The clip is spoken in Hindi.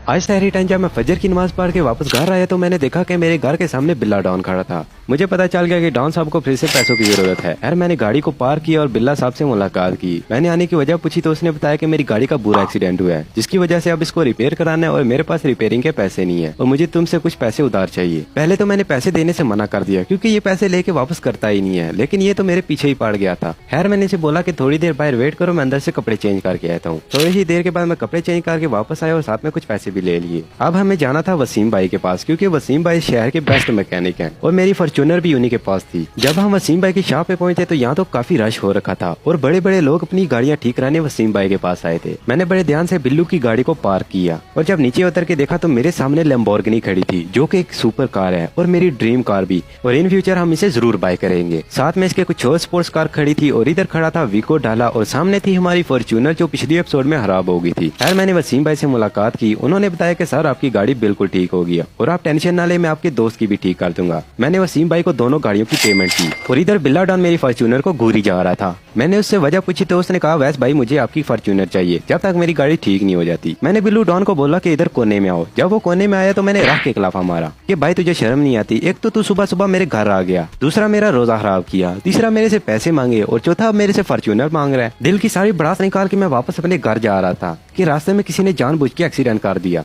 आज सहरी टाइम जब मैं फजर की नमाज पढ़ के वापस घर आया तो मैंने देखा कि मेरे घर के सामने बिल्ला डॉन खड़ा था। मुझे पता चल गया कि डॉन साहब को फिर से पैसों की जरूरत है। यार मैंने गाड़ी को पार्क किया और बिल्ला साहब से मुलाकात की। मैंने आने की वजह पूछी तो उसने बताया कि मेरी गाड़ी का बुरा एक्सीडेंट हुआ है, जिसकी वजह से अब इसको रिपेयर कराना है और मेरे पास रिपेयरिंग के पैसे नहीं है और मुझे तुमसे कुछ पैसे उधार चाहिए। पहले तो मैंने पैसे देने से मना कर दिया क्योंकि ये पैसे लेके वापस करता ही नहीं है, लेकिन ये तो मेरे पीछे ही पड़ गया था। खैर मैंने इसे बोला कि थोड़ी देर बाहर वेट करो, मैं अंदर से कपड़े चेंज करके आता हूँ। थोड़ी ही देर के बाद मैं कपड़े चेंज करके वापस आया और साथ में कुछ पैसे भी ले लिए। अब हमें जाना था वसीम भाई के पास क्योंकि वसीम भाई शहर के बेस्ट मैकेनिक हैं और मेरी फॉर्च्यूनर भी उन्हीं के पास थी। जब हम वसीम भाई की शॉप पे पहुंचे तो यहाँ तो काफी रश हो रखा था और बड़े बड़े लोग अपनी गाड़ियाँ ठीक कराने वसीम भाई के पास आए थे। मैंने बड़े ध्यान से बिल्लू की गाड़ी को पार्क किया और जब नीचे उतर के देखा तो मेरे सामने लैम्बोर्गिनी खड़ी थी जो कि एक सुपर कार है और मेरी ड्रीम कार भी, और इन फ्यूचर हम इसे जरूर बाय करेंगे। साथ में इसके कुछ और स्पोर्ट्स कार खड़ी थी और इधर खड़ा था विको डाला और सामने थी हमारी फॉर्च्यूनर जो पिछली एपिसोड में खराब हो गई थी। खैर मैंने वसीम भाई से मुलाकात की। उन्होंने बताया कि सर आपकी गाड़ी बिल्कुल ठीक हो गया और आप टेंशन ना ले, मैं आपके दोस्त की भी ठीक कर दूंगा। मैंने वसीम भाई को दोनों गाड़ियों की पेमेंट की और इधर बिल्ला डॉन मेरी फॉर्च्यूनर को घूरी जा रहा था। मैंने उससे वजह पूछी तो उसने कहा वैस भाई मुझे आपकी फॉर्च्यूनर चाहिए जब तक मेरी गाड़ी ठीक नहीं हो जाती। मैंने बिल्लू डॉन को बोला कि इधर कोने में आओ। जब वो कोने में आया तो मैंने राख के खिलाफा मारा कि भाई तुझे शर्म नहीं आती, एक तो तू सुबह सुबह मेरे घर आ गया, दूसरा मेरा रोजा खराब किया, तीसरा मेरे से पैसे मांगे और चौथा मेरे से फॉर्च्यूनर मांग रहा है। दिल की सारी भड़ास निकाल के मैं वापस अपने घर जा रहा था कि रास्ते में किसी ने जानबूझ के एक्सीडेंट कर दिया।